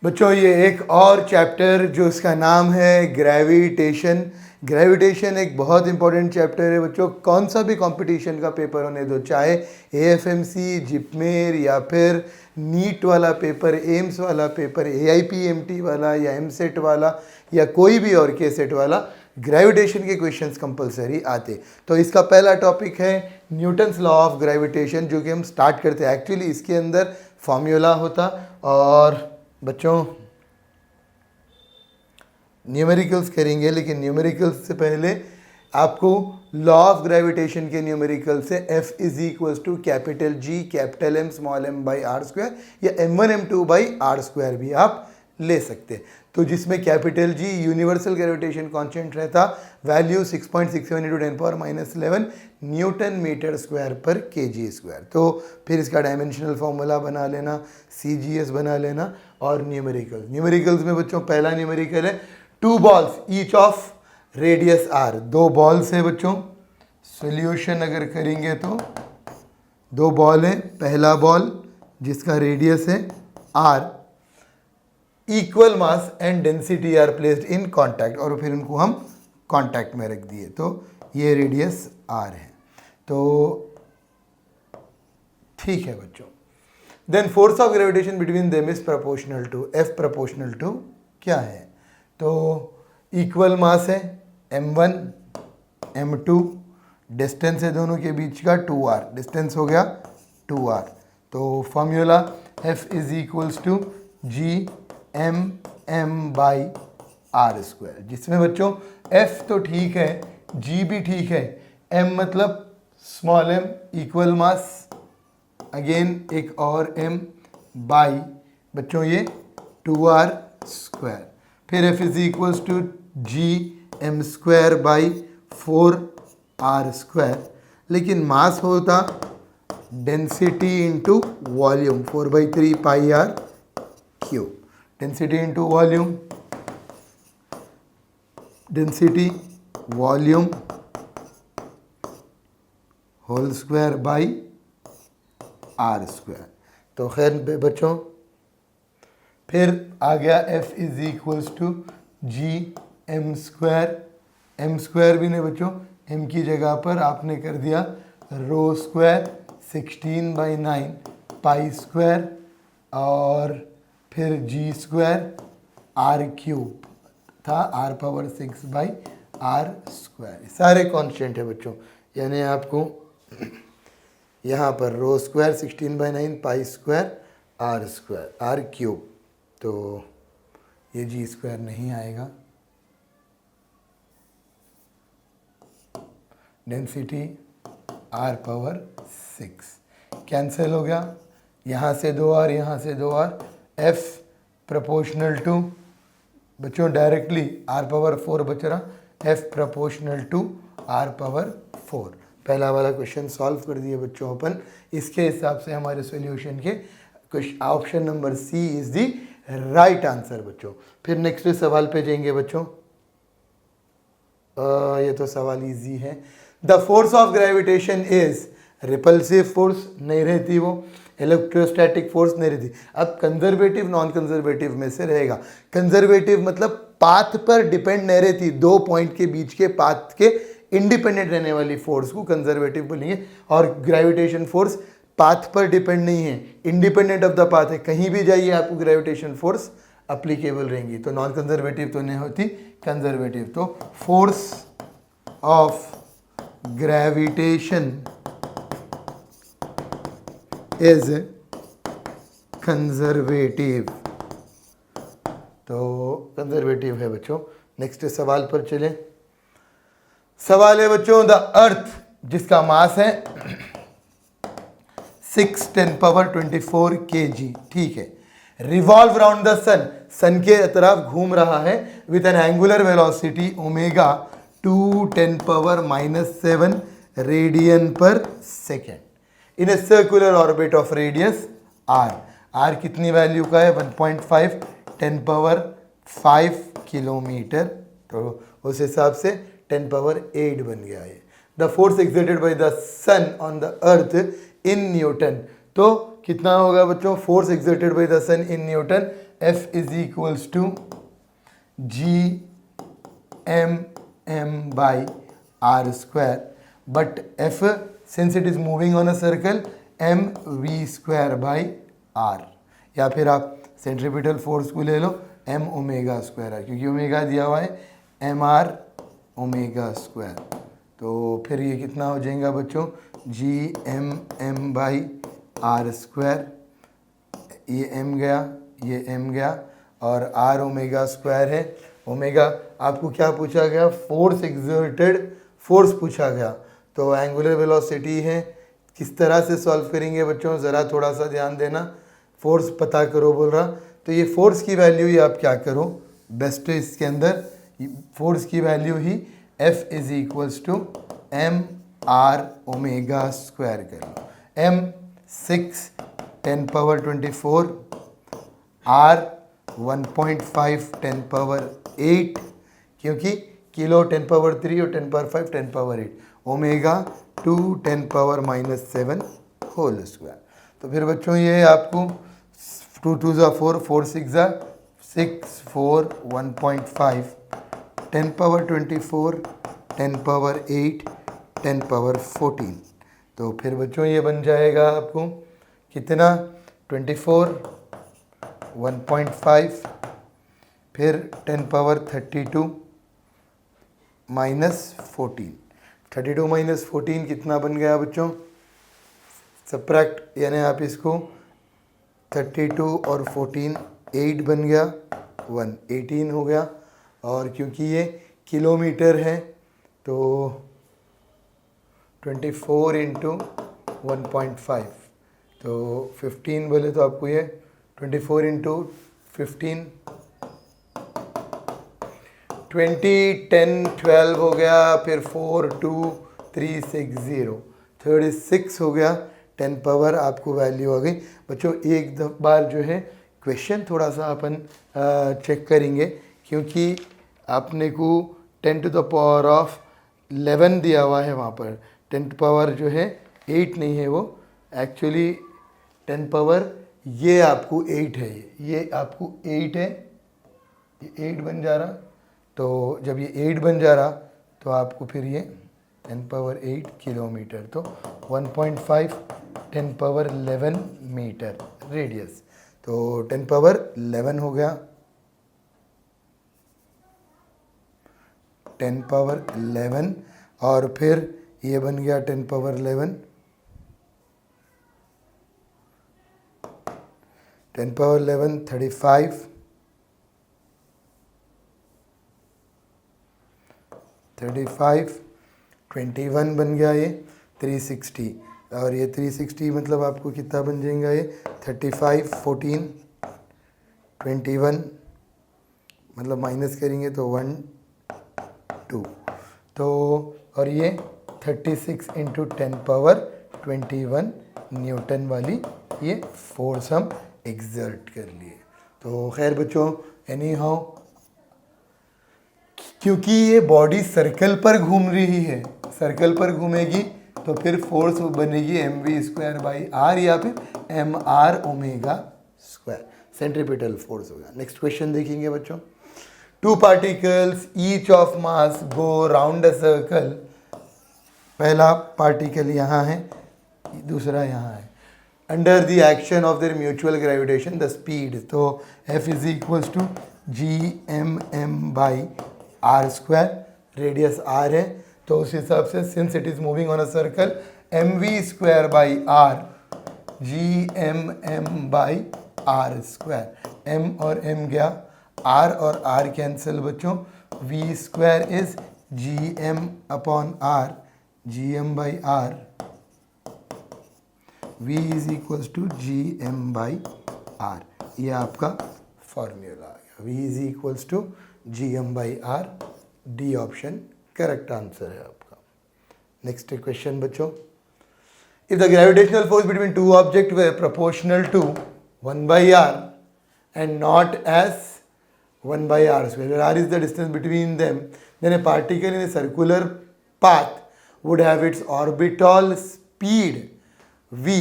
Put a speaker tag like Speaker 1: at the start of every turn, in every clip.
Speaker 1: बच्चों ये एक और चैप्टर जो इसका नाम है ग्रेविटेशन। ग्रेविटेशन एक बहुत इंपॉर्टेंट चैप्टर है बच्चों। कौन सा भी कंपटीशन का पेपर होने दो, चाहे एएफएमसी, जिपमेर या फिर नीट वाला पेपर, एम्स वाला पेपर, एआईपीएमटी वाला या एमसेट वाला या कोई भी और के सेट वाला, ग्रेविटेशन के क्वेश्चंस कंपलसरी आते। तो इसका पहला टॉपिक है न्यूटन्स लॉ ऑफ ग्रेविटेशन, जो कि हम स्टार्ट करते हैं। एक्चुअली इसके अंदर फॉर्मूला होता और बच्चों न्यूमेरिकल्स करेंगे, लेकिन न्यूमेरिकल्स से पहले आपको लॉ ऑफ ग्रेविटेशन के न्यूमेरिकल से F is equals to capital G capital M small m by are square या m1 m2 by are square भी आप ले सकते हैं। तो जिसमें capital G universal gravitation constant रहता, value 6.67 into 10⁻11 Newton metre square पर केजी स्क्वायर। तो फिर इसका डायमेंशनल फॉर्मूला बना लेना, CGS बना लेना और न्यूमेरिकल्स में बच्चों पहला न्यूमेरिकल है 2 balls each of radius r। 2 balls है बच्चों। सोल्यूशन अगर करेंगे तो 2 बॉल है, पहला बॉल जिसका रेडियस है r, equal mass and density are placed in contact, और फिर उनको हम कांटेक्ट में रख दिए, तो ये रेडियस r है। तो ठीक है बच्चों। Then force of gravitation between them is proportional to F proportional to क्या है, तो इक्वल मास है m1 m2, डिस्टेंस है दोनों के बीच का 2r, डिस्टेंस हो गया 2r। तो formula F is equals to G m m by are square, जिसमें बच्चों F तो ठीक है, G भी ठीक है, m मतलब स्मॉल m इक्वल मास, अगेन एक और m बाई बच्चों ये 2r स्क्वायर, फिर F is equals to G m square by 4r square, लेकिन मास होता density into volume 4/3 pi r cube. Density into volume, density volume whole square by are square. तो खैर बच्चों फिर आ गया F is equals to G m square भी नहीं बच्चों, m की जगह पर आपने कर दिया रो स्क्वायर 16/9 पाई स्क्वायर, और फिर G स्क्वायर r क्यूब था, r power 6 by are square. सारे कांस्टेंट है बच्चों, यानी आपको यहाँ पर rho square 16/9 pi square R square R cube, तो ये G स्क्वायर नहीं आएगा। डेंसिटी r पावर 6 कैंसिल हो गया, यहाँ से 2r यहाँ से 2r, F प्रोपोर्शनल टू बच्चों डायरेक्टली r पावर 4 बच रहा, F proportional to r power 4। पहला वाला क्वेश्चन सॉल्व कर दिए बच्चों अपन। इसके हिसाब से हमारे सॉल्यूशन के option number C is the right answer बच्चों। फिर नेक्स्ट सवाल पे जाएंगे बच्चों। ये तो सवाल इजी है। The force of gravitation is repulsive force नहीं रहती, वो इलेक्ट्रोस्टैटिक फोर्स नहीं रहती। अब कंजर्वेटिव नॉन कंजर्वेटिव में से रहेगा। कंजर्वेटिव मतलब पाथ पर डिपेंड नहीं रहती, 2 पॉइंट के बीच के पाथ के इंडिपेंडेंट रहने वाली फोर्स को कंजर्वेटिव बोलेंगे। और ग्रेविटेशन फोर्स पाथ पर डिपेंड नहीं है, इंडिपेंडेंट ऑफ द पाथ है, कहीं भी जाइए आपको ग्रेविटेशन फोर्स अप्लीकेबल रहेंगी। तो नॉन कंजर्वेटिव तो नहीं होती, कंजर्वेटिव। तो force of gravitation is conservative, तो कंजर्वेटिव है बच्चों। नेक्स्ट सवाल पर चलें। सवाल है बच्चों, द अर्थ जिसका मास है 6×10⁴ kg, ठीक है, revolve round the sun, sun के तरफ घूम रहा है with an angular velocity omega 2×10⁻⁻7 radian per second in a circular orbit of radius r। r कितनी वैल्यू का है 1.5 10⁵ किलोमीटर, तो उस हिसाब से 10⁸ बन गया है। The force exerted by the sun on the earth in newton, तो कितना होगा बच्चों force exerted by the sun in newton, F is equals to G M M by are square, but F since it is moving on a circle M V square by R, या फिर आप centripetal force को ले लो M omega square R, क्योंकि omega दिया हुआ है एम आर ओमेगा स्क्वायर। तो फिर ये कितना हो जाएगा बच्चों, G M by are square, ये एम गया, ये एम गया, और आर ओमेगा स्क्वायर है। ओमेगा आपको क्या पूछा गया, फोर्स एक्सर्टेड, फोर्स पूछा गया, तो एंगुलर वेलोसिटी है। किस तरह से सॉल्व करेंगे बच्चों, ज़रा थोड़ा सा ध्यान देना। फोर्स पता करो बोल रहा, तो ये फोर्स की वैल्यू ही आप क्या करो, बेस्ट है इसके अंदर फोर्स की वैल्यू ही F is equals to M R omega square कर लो। एम 6 10 पावर 24, आर 1.5 10 पावर 8, क्योंकि किलो 10 पावर 3 और 10 power 5 10 power 8, omega 2 10 power -7 whole square. तो फिर बच्चों ये आपको 2 2 ज़ा 4, 4 6 ज़ा 6, 4 1.5 10 पावर 24 10 पावर 8 10 पावर 14। तो फिर बच्चों ये बन जाएगा आपको कितना, 24 1.5 फिर 10 पावर 32 -14, 32 -14 कितना बन गया बच्चों, सब्ट्रैक्ट, यानी आप इसको 32 और 14 8 बन गया, 1 18 हो गया। और क्योंकि ये किलोमीटर है तो 24 इंटू 1.5, तो 15 बोले तो आपको ये 24 इंटू 15 20 10 12 हो गया, फिर 4 2 3 6 0 36 हो गया, 10 पावर आपको वैल्यू आ गई। बच्चों एक बार जो है क्वेश्चन थोड़ा सा अपन चेक करेंगे, क्योंकि आपने को 10 टू द पावर ऑफ 11 दिया हुआ है, वहाँ पर 10 पावर जो है 8 नहीं है, वो एक्चुअली 10 पावर ये आपको 8 है, ये आपको 8 है, ये 8 बन जा रहा। तो जब ये 8 बन जा रहा तो आपको फिर ये 10 पावर 8 किलोमीटर, तो 1.5 10 पावर 11 मीटर रेडियस, तो 10 पावर 11 हो गया, 10 पावर 11, और फिर ये बन गया 10 पावर 11, 10 पावर 11 35, 35 21 बन गया ये 360, और ये 360 मतलब आपको कितना बन जाएगा ये 35 14 21, मतलब माइनस करेंगे तो 1 2, तो और ये 36 इंटू 10 पावर 21 न्यूटन वाली ये फोर्स हम एक्सर्ट कर लिए। तो खैर बच्चों, एनी हाउ क्योंकि ये बॉडी सर्कल पर घूम रही है, सर्कल पर घूमेगी तो फिर फोर्स बनेगी M V square by R, या फिर M R omega square, centripetal force होगा। नेक्स्ट क्वेश्चन देखेंगे बच्चों, two particles each of mass go round a circle, पहला पार्टिकल यहाँ है, दूसरा यहाँ है, under the action of their mutual gravitation the speed, तो F is equals to G M M by are square, radius r है, तो उस हिसाब से since it is moving on a circle M V square by R, G M M by are square, m और m गया, r और r cancel बच्चों, v square is G M upon R, G M by R, v is equals to G M by R, ये आपका formula आ गया, v is equals to G M by R, D option correct answer है आपका। Next question बच्चों, if the gravitational force between two object way proportional to 1 by r and not as 1 by r square, where r is the distance between them, then a particle in a circular path would have its orbital speed v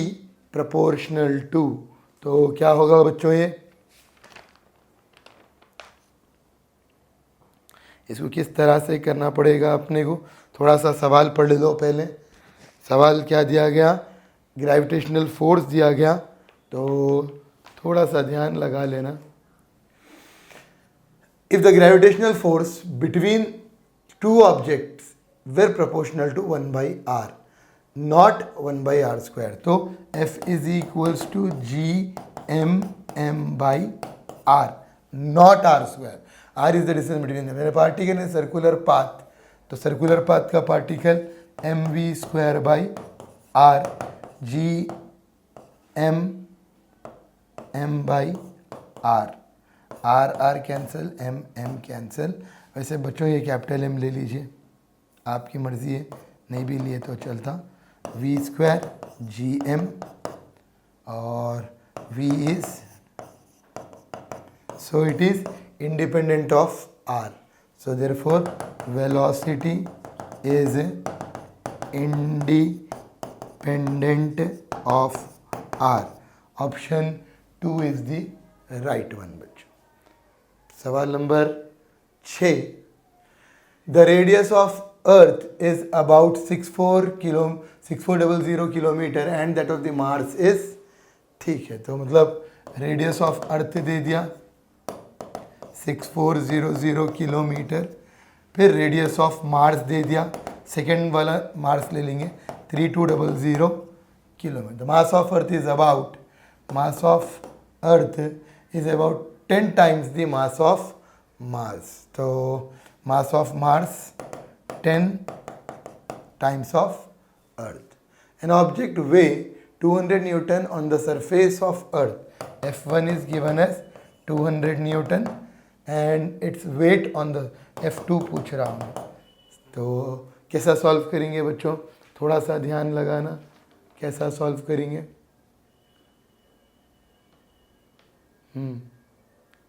Speaker 1: proportional to, तो क्या होगा बच्चों ये इसको किस तरह से करना पड़ेगा अपने को, थोड़ा सा सवाल पढ़ लो पहले। सवाल क्या दिया गया, ग्रेविटेशनल फोर्स दिया गया, तो थोड़ा सा ध्यान लगा लेना। If the gravitational force between two objects were proportional to 1/r not 1/r², तो F is equals to Gm/m/r not r²। r is the distance between मेरे पार्टिकल है सर्कुलर पाथ, तो सर्कुलर पाथ का particle mv²/r Gm/m/r, r cancel, m cancel. वैसे बच्चों ये capital M ले लीजिए, आपकी मर्जी है, नहीं भी लिए तो चलता। v² Gm और v is, so it is independent of r, so therefore velocity is independent of r, option 2 is the right one बच्चों। सवाल number 6, the radius of earth is about 6400 kilometre and that of the Mars is, ठीक है, तो मतलब radius of earth दे दिया 6400 kilometre, फिर radius of Mars दे दिया, second वाला मार्स ले लेंगे 3200 kilometre. Mass of Earth is about, mass of Earth is about 10 times the mass of Mars, तो mass of Mars 10 times of Earth. An object weigh 200 newton on the surface of Earth, F1 is given as 200 newton and its weight on the, F2 पूछ रहा हूँ, तो कैसा solve करेंगे बच्चों, थोड़ा सा ध्यान लगाना, कैसा सॉल्व करेंगे।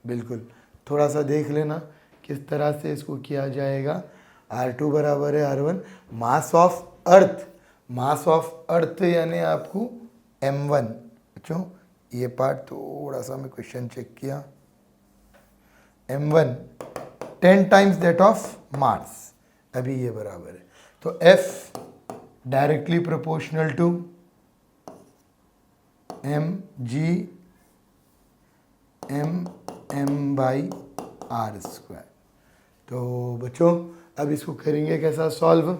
Speaker 1: बिल्कुल, थोड़ा सा देख लेना किस तरह से इसको किया जाएगा। R2 बराबर है R1, mass of earth, mass of अर्थ यानी आपको M1। बच्चों ये पार्ट थोड़ा सा मैं क्वेश्चन चेक किया, M1 10 times that of Mars, अभी ये बराबर है, तो F directly proportional to mg/m/r²। तो बच्चों अब इसको करेंगे कैसा सॉल्व,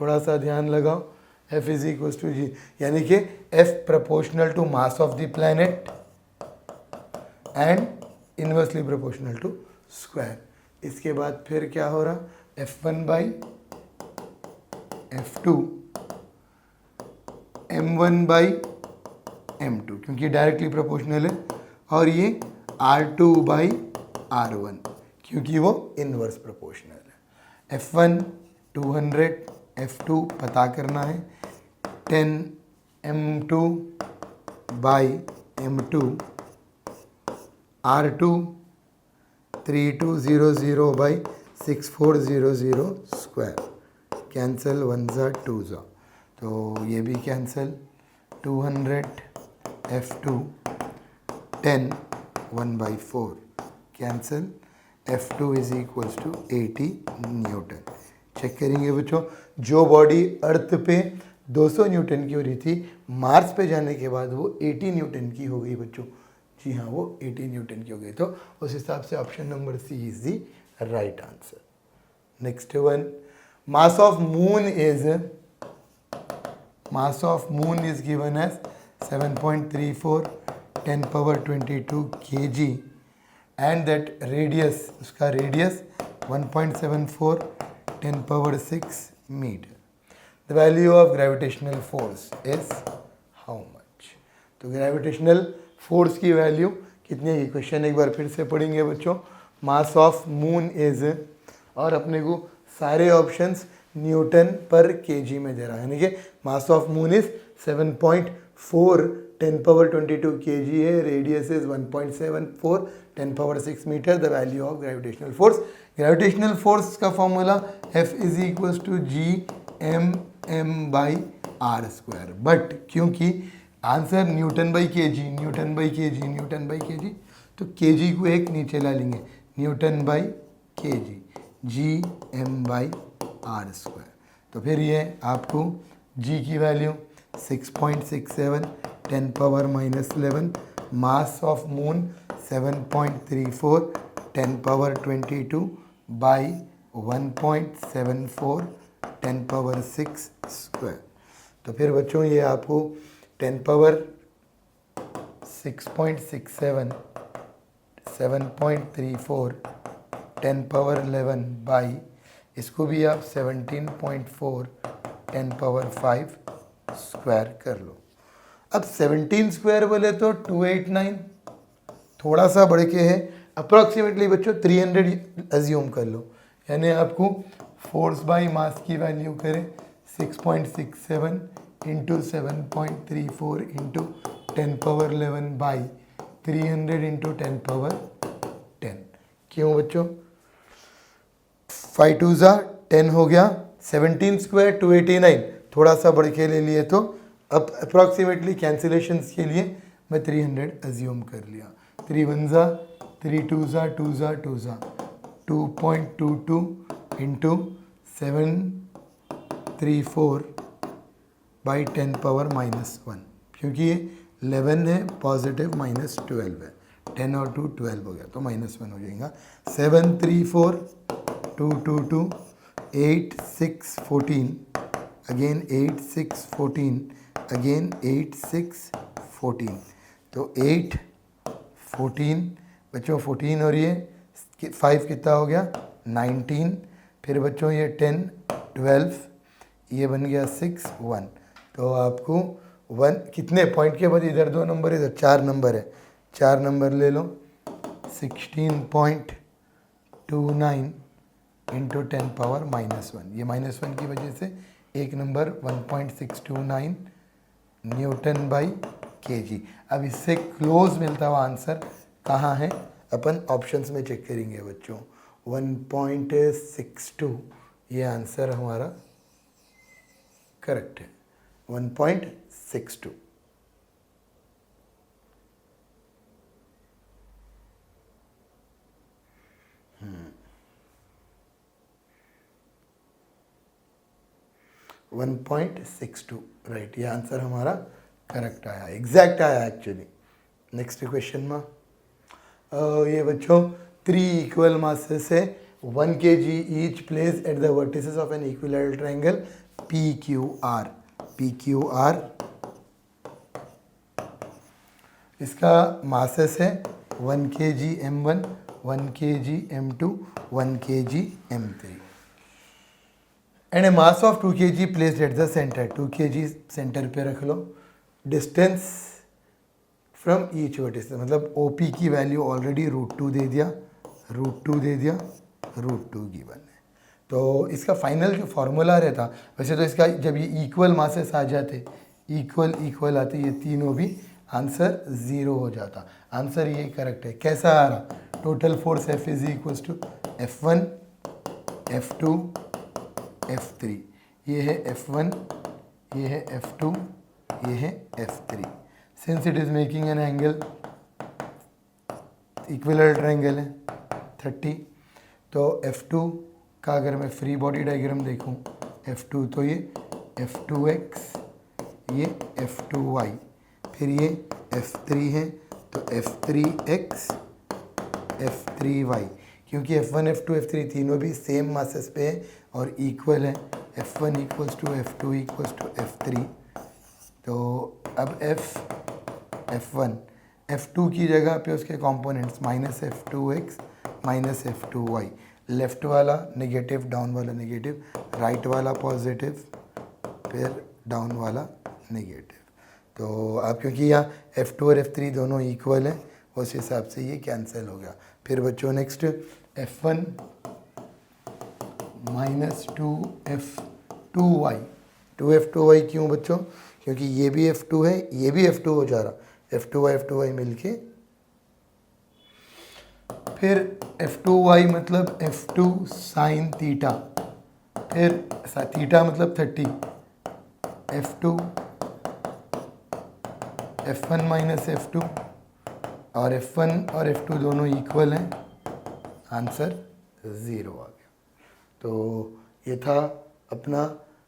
Speaker 1: थोड़ा सा ध्यान लगाओ। F is equal to G, यानी कि F proportional to mass of the planet and inversely proportional to square. इसके बाद फिर क्या हो रहा, F1/F2 m1/m2, क्योंकि डायरेक्टली प्रोपोर्शनल है, और ये R2/R1 क्योंकि वो इनवर्स प्रोपोर्शनल है। F1 200, F2 पता करना है, 10 m2/m2, R2 3200/6400 स्क्वायर, कैंसिल 1 ज़ा 2 ज़ा, तो ये भी cancel, 200 F2 10 1/4 cancel, F2 is equals to 80 newton. Check करेंगे बच्चों, जो बॉडी अर्थ पे 200 न्यूटन की हो रही थी, मार्स पे जाने के बाद वो 80 न्यूटन की हो गई बच्चों। जी हाँ, वो 80 न्यूटन की हो गई, तो उस हिसाब से option number C is the right answer. Next one, mass of moon is given as 7.34 10^22 kg and that radius, उसका radius 1.74 10^6 metre. The value of gravitational force is how much. तो ग्रेविटेशनल फोर्स की value कितनी है, question एक बार फिर से पढ़ेंगे बच्चों। मास ऑफ मून इज, और अपने को सारे ऑप्शंस न्यूटन पर केजी में दे रहा है, यानी कि मास ऑफ मून इज 7.4 10^22 kg है, radius is 1.74 10^6 metre. The value of gravitational force, gravitational force का formula F is equals to Gm/m/r², but क्योंकि answer Newton by KG, Newton by KG, Newton by KG, तो KG को एक नीचे ला लेंगे, Newton by kg Gm/r²। तो फिर ये आपको g की value 6.67 10⁻11, mass of moon 7.34 10⁻22 by 1.74 10⁻6²। तो फिर बच्चों ये आपको 10⁻6.67 7.34 10⁻11 बाई, इसको भी आप 17.4 10⁻5² कर लो। अब 17 स्क्वायर बोले तो 289, थोड़ा सा बढ़ के है, अप्रॉक्सीमेटली बच्चों 300 एज्यूम कर लो। यानी आपको फोर्स बाई मास की वैल्यू करें 6.67 इंटू 7.34 इंटू 10⁻11 बाई 300 इंटू 10⁻10। क्यों बच्चों? 5 2 10 हो गया, 17 स्क्वायर 289, थोड़ा सा बढ़ के ले लिए तो अब अप्रॉक्सीमेटली कैंसिलेशंस के लिए मैं 300 एज्यूम कर लिया। 3 1 3 2 2 2 2.22 इंटू 734 बाई 10⁻−1, क्योंकि ये 11 है पॉजिटिव -12 है, 10 और 2 12 हो गया तो -1 हो जाएगा। 734 222 8 6 14 अगेन 8 6 14 अगेन 8 6 14, तो 8 14 बच्चों 14 और ये 5 कितना हो गया 19, फिर बच्चों ये 10 12 ये बन गया 6 1। तो आपको 1 कितने पॉइंट के बाद इधर 2 नंबर इधर 4 नंबर है, 4 नंबर ले लो। 16.29 इंटू 10⁻−1, ये -1 की वजह से एक नंबर 1.629 न्यूटन बाई केजी। अब इससे क्लोज मिलता हुआ आंसर कहाँ है अपन ऑप्शंस में चेक करेंगे बच्चों। 1.62 ये आंसर हमारा करेक्ट है, 1.62। 1.62 राइट, ये आंसर हमारा करेक्ट आया, एग्जैक्ट आया एक्चुअली। नेक्स्ट क्वेश्चन में ये बच्चों 3 इक्वल मासेस है 1 kg each place at the vertices of an equilateral triangle PQR। PQR इसका मासेस है 1 kg M1 1 kg M2 1 kg M3 and A mass of 2 kg placed at the centre. 2 kg centre पे रख लो। Distance from each vertices, मतलब OP की value already √2 दे दिया, √2 दे दिया, √2 given है। तो इसका फाइनल जो फार्मूला रहता, वैसे तो इसका जब ये इक्वल मासेस आ जाते, इक्वल आते, ये तीनों भी आंसर 0 हो जाता। आंसर ये करेक्ट है। कैसा आ रहा? Total force F is equals to F1 F2 F3, ये है F1 ये है F2 ये है F3। Since it is making an angle, equilateral triangle है 30, तो F2 का अगर मैं फ्री बॉडी डायग्राम देखूं, F2 तो ये F2x ये F2y, फिर ये F3 है तो F3x F3y, क्योंकि F1 F2 F3 तीनों भी सेम मासेस पे है और इक्वल है। F1 equals to F2 equals to F3, तो अब F1 F2 की जगह पे उसके कंपोनेंट्स -F2x -F2y, लेफ्ट वाला नेगेटिव, डाउन वाला नेगेटिव, राइट वाला पॉजिटिव, फिर डाउन वाला नेगेटिव। तो अब क्योंकि यहाँ F2 और F3 दोनों इक्वल हैं, उस हिसाब से ये कैंसिल हो गया। फिर बच्चों नेक्स्ट F1 -2F2y, 2F2y क्यों बच्चों? क्योंकि ये भी F2 है ये भी F2 हो जा रहा, F2y मिलके, फिर F2y मतलब F2 साइन थीटा, फिर थीटा मतलब 30, F2 F1 F2 और F1 और F2 दोनों इक्वल हैं, आंसर ज़ीरो आ गया। तो ये था अपना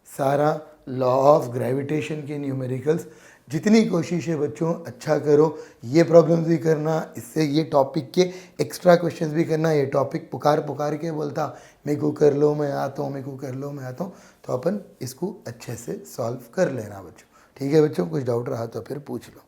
Speaker 1: सारा लॉ ऑफ ग्रेविटेशन के न्यूमेरिकल्स। जितनी कोशिश है बच्चों अच्छा करो, ये प्रॉब्लम्स भी करना, इससे ये टॉपिक के एक्स्ट्रा क्वेश्चंस भी करना। ये टॉपिक पुकार पुकार के बोलता मेरे को कर लो मैं आता हूँ, मेरे को कर लो मैं आता हूँ, तो अपन इसको अच्छे से सॉल्व कर लेना बच्चों। ठीक है बच्चों, कुछ डाउट रहा तो फिर पूछ लो।